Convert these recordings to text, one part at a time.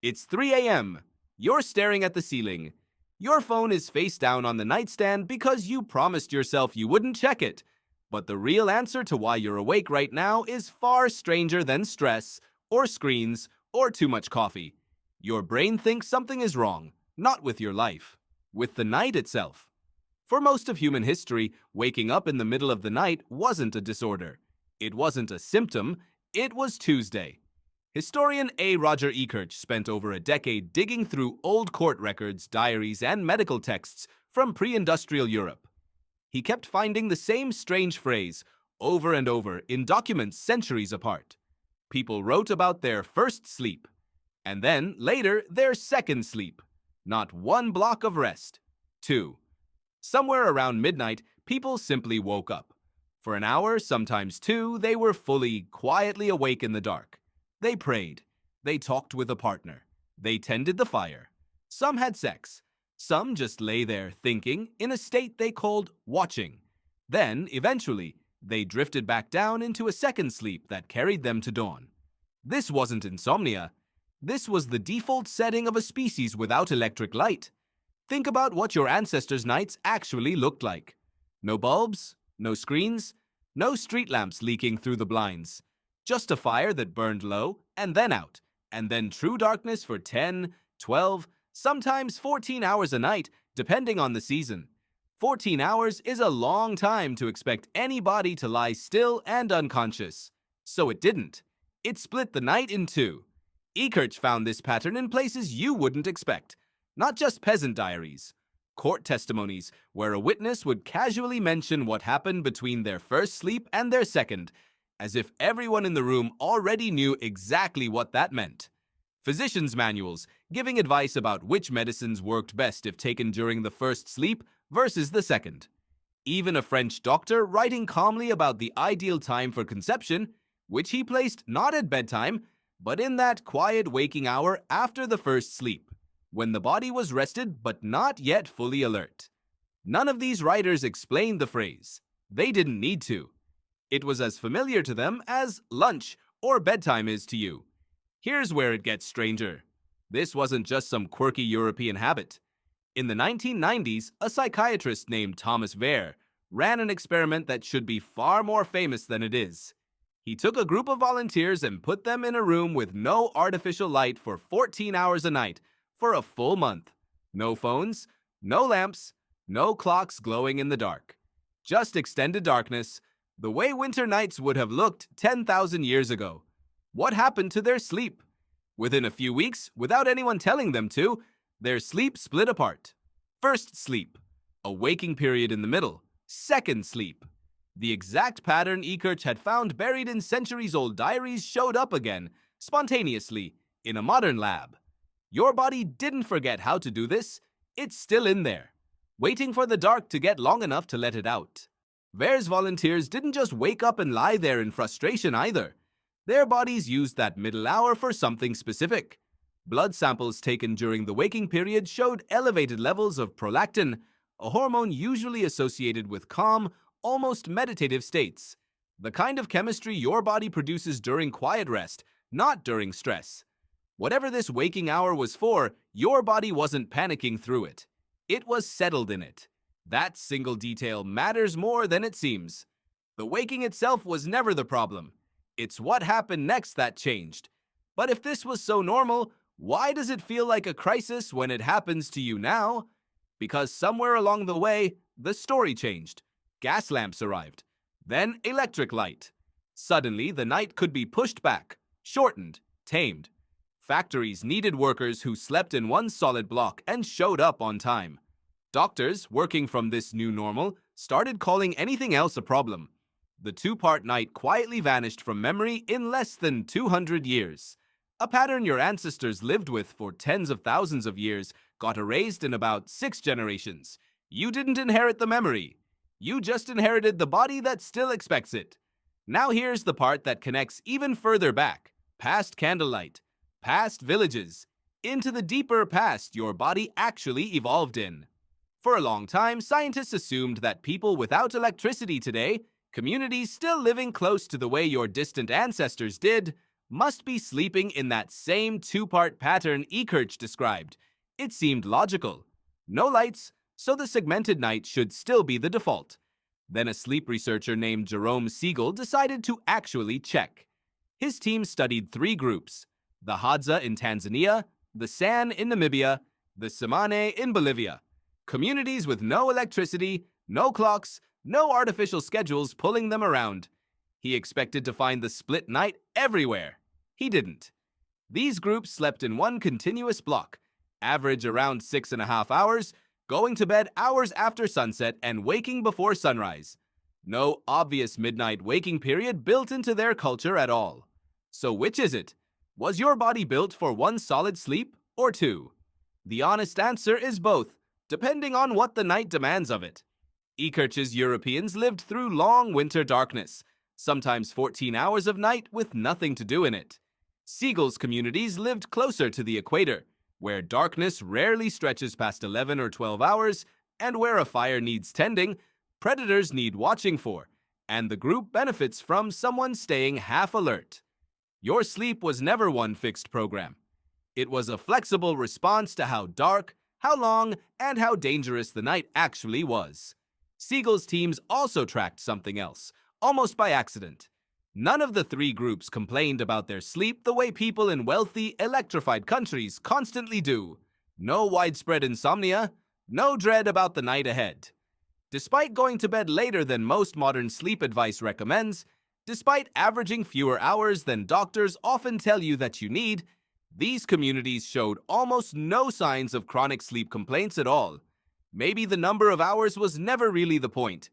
It's 3 a.m. You're staring at the ceiling. Your phone is face down on the nightstand because you promised yourself you wouldn't check it. But the real answer to why you're awake right now is far stranger than stress, or screens, or too much coffee. Your brain thinks something is wrong, not with your life, with the night itself. For most of human history, waking up in the middle of the night wasn't a disorder. It wasn't a symptom, it was Tuesday. Historian A. Roger Ekirch spent over a decade digging through old court records, diaries, and medical texts from pre-industrial Europe. He kept finding the same strange phrase over and over in documents centuries apart. People wrote about their first sleep, and then, later, their second sleep. Not one block of rest. 2. Somewhere around midnight, people simply woke up. For an hour, sometimes 2, they were fully, quietly awake in the dark. They prayed. They talked with a partner. They tended the fire. Some had sex. Some just lay there thinking in a state they called watching. Then, eventually, they drifted back down into a second sleep that carried them to dawn. This wasn't insomnia. This was the default setting of a species without electric light. Think about what your ancestors' nights actually looked like. No bulbs, no screens, no street lamps leaking through the blinds. Just a fire that burned low, and then out, and then true darkness for 10, 12, sometimes 14 hours a night, depending on the season. 14 hours is a long time to expect anybody to lie still and unconscious. So it didn't. It split the night in 2. Ekirch found this pattern in places you wouldn't expect. Not just peasant diaries. Court testimonies, where a witness would casually mention what happened between their first sleep and their second, as if everyone in the room already knew exactly what that meant. Physicians' manuals, giving advice about which medicines worked best if taken during the first sleep versus the second. Even a French doctor writing calmly about the ideal time for conception, which he placed not at bedtime, but in that quiet waking hour after the first sleep, when the body was rested but not yet fully alert. None of these writers explained the phrase. They didn't need to. It was as familiar to them as lunch or bedtime is to you. Here's where it gets stranger. This wasn't just some quirky European habit. In the 1990s, a psychiatrist named Thomas Wehr ran an experiment that should be far more famous than it is. He took a group of volunteers and put them in a room with no artificial light for 14 hours a night for a full month. No phones, no lamps, no clocks glowing in the dark. Just extended darkness, the way winter nights would have looked 10,000 years ago. What happened to their sleep? Within a few weeks, without anyone telling them to, their sleep split apart. First sleep, a waking period in the middle. Second sleep. The exact pattern Ekirch had found buried in centuries-old diaries showed up again, spontaneously, in a modern lab. Your body didn't forget how to do this. It's still in there, waiting for the dark to get long enough to let it out. Wehr's volunteers didn't just wake up and lie there in frustration either. Their bodies used that middle hour for something specific. Blood samples taken during the waking period showed elevated levels of prolactin, a hormone usually associated with calm, almost meditative states. The kind of chemistry your body produces during quiet rest, not during stress. Whatever this waking hour was for, your body wasn't panicking through it. It was settled in it. That single detail matters more than it seems. The waking itself was never the problem. It's what happened next that changed. But if this was so normal, why does it feel like a crisis when it happens to you now? Because somewhere along the way, the story changed. Gas lamps arrived. Then electric light. Suddenly, the night could be pushed back, shortened, tamed. Factories needed workers who slept in one solid block and showed up on time. Doctors, working from this new normal, started calling anything else a problem. The 2-part night quietly vanished from memory in less than 200 years. A pattern your ancestors lived with for tens of thousands of years got erased in about 6 generations. You didn't inherit the memory. You just inherited the body that still expects it. Now here's the part that connects even further back, past candlelight, past villages, into the deeper past your body actually evolved in. For a long time, scientists assumed that people without electricity today, communities still living close to the way your distant ancestors did, must be sleeping in that same two-part pattern Ekirch described. It seemed logical. No lights, so the segmented night should still be the default. Then a sleep researcher named Jerome Siegel decided to actually check. His team studied 3 groups: the Hadza in Tanzania, the San in Namibia, the Tsimane in Bolivia. Communities with no electricity, no clocks, no artificial schedules pulling them around. He expected to find the split night everywhere. He didn't. These groups slept in one continuous block, average around 6.5 hours, going to bed hours after sunset and waking before sunrise. No obvious midnight waking period built into their culture at all. So which is it? Was your body built for one solid sleep or 2? The honest answer is both, depending on what the night demands of it. Ekirch's Europeans lived through long winter darkness, sometimes 14 hours of night with nothing to do in it. Siegel's communities lived closer to the equator, where darkness rarely stretches past 11 or 12 hours, and where a fire needs tending, predators need watching for, and the group benefits from someone staying half alert. Your sleep was never one fixed program. It was a flexible response to how dark, how long, and how dangerous the night actually was. Siegel's teams also tracked something else, almost by accident. None of the 3 groups complained about their sleep the way people in wealthy, electrified countries constantly do. No widespread insomnia, no dread about the night ahead. Despite going to bed later than most modern sleep advice recommends, despite averaging fewer hours than doctors often tell you that you need, these communities showed almost no signs of chronic sleep complaints at all. Maybe the number of hours was never really the point.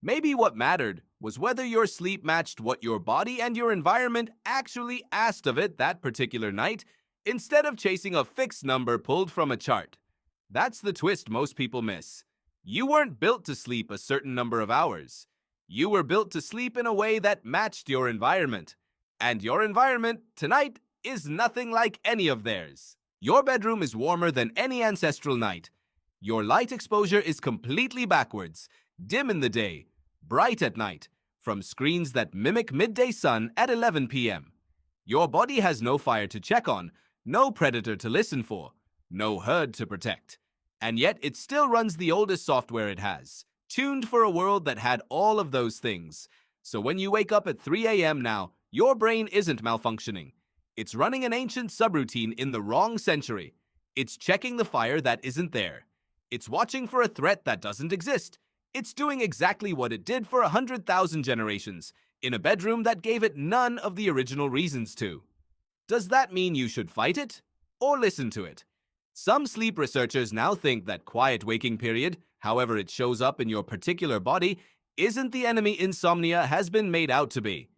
Maybe what mattered was whether your sleep matched what your body and your environment actually asked of it that particular night, instead of chasing a fixed number pulled from a chart. That's the twist most people miss. You weren't built to sleep a certain number of hours. You were built to sleep in a way that matched your environment. And your environment, tonight, is nothing like any of theirs. Your bedroom is warmer than any ancestral night. Your light exposure is completely backwards, dim in the day, bright at night, from screens that mimic midday sun at 11 p.m. Your body has no fire to check on, no predator to listen for, no herd to protect. And yet it still runs the oldest software it has, tuned for a world that had all of those things. So when you wake up at 3 a.m. now, your brain isn't malfunctioning. It's running an ancient subroutine in the wrong century. It's checking the fire that isn't there. It's watching for a threat that doesn't exist. It's doing exactly what it did for 100,000 generations, in a bedroom that gave it none of the original reasons to. Does that mean you should fight it? Or listen to it? Some sleep researchers now think that quiet waking period, however it shows up in your particular body, isn't the enemy insomnia has been made out to be.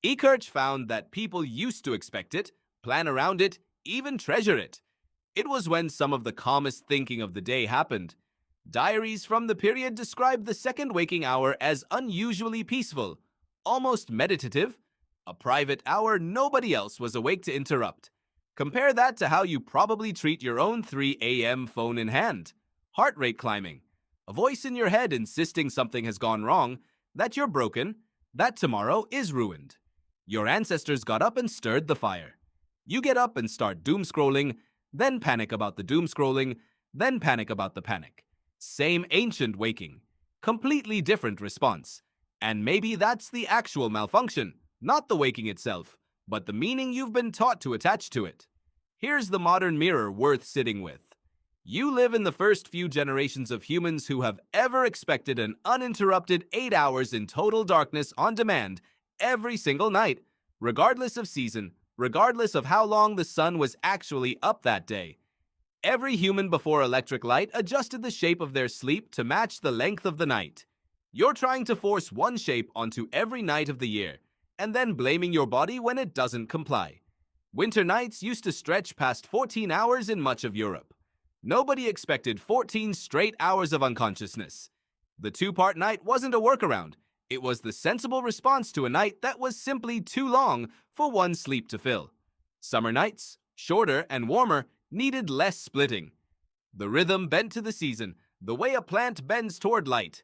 Ekirch found that people used to expect it, plan around it, even treasure it. It was when some of the calmest thinking of the day happened. Diaries from the period describe the second waking hour as unusually peaceful, almost meditative, a private hour nobody else was awake to interrupt. Compare that to how you probably treat your own 3 a.m. phone in hand. Heart rate climbing, a voice in your head insisting something has gone wrong, that you're broken, that tomorrow is ruined. Your ancestors got up and stirred the fire. You get up and start doom scrolling, then panic about the doom scrolling, then panic about the panic. Same ancient waking, completely different response. And maybe that's the actual malfunction, not the waking itself, but the meaning you've been taught to attach to it. Here's the modern mirror worth sitting with. You live in the first few generations of humans who have ever expected an uninterrupted 8 hours in total darkness on demand every single night, regardless of season, regardless of how long the sun was actually up that day. Every human before electric light adjusted the shape of their sleep to match the length of the night. You're trying to force one shape onto every night of the year, and then blaming your body when it doesn't comply. Winter nights used to stretch past 14 hours in much of Europe. Nobody expected 14 straight hours of unconsciousness. The 2-part night wasn't a workaround. It was the sensible response to a night that was simply too long for one sleep to fill. Summer nights, shorter and warmer, needed less splitting. The rhythm bent to the season, the way a plant bends toward light.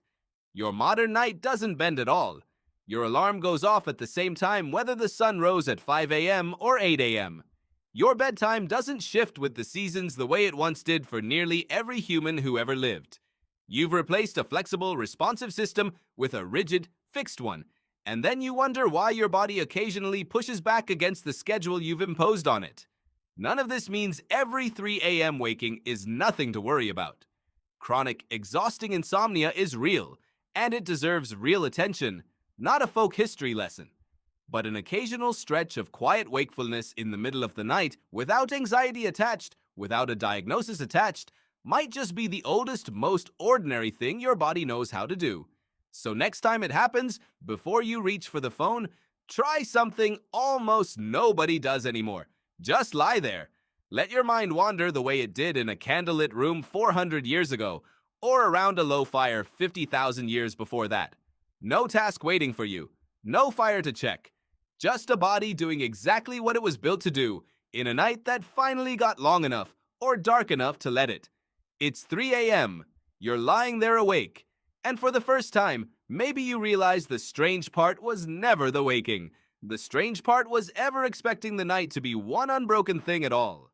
Your modern night doesn't bend at all. Your alarm goes off at the same time whether the sun rose at 5 a.m. or 8 a.m. Your bedtime doesn't shift with the seasons the way it once did for nearly every human who ever lived. You've replaced a flexible, responsive system with a rigid, fixed one, and then you wonder why your body occasionally pushes back against the schedule you've imposed on it. None of this means every 3 a.m. waking is nothing to worry about. Chronic, exhausting insomnia is real, and it deserves real attention, not a folk history lesson. But an occasional stretch of quiet wakefulness in the middle of the night, without anxiety attached, without a diagnosis attached, might just be the oldest, most ordinary thing your body knows how to do. So next time it happens, before you reach for the phone, try something almost nobody does anymore. Just lie there. Let your mind wander the way it did in a candlelit room 400 years ago, or around a low fire 50,000 years before that. No task waiting for you. No fire to check. Just a body doing exactly what it was built to do in a night that finally got long enough or dark enough to let it. It's 3 a.m. You're lying there awake. And for the first time, maybe you realize the strange part was never the waking. The strange part was ever expecting the night to be one unbroken thing at all.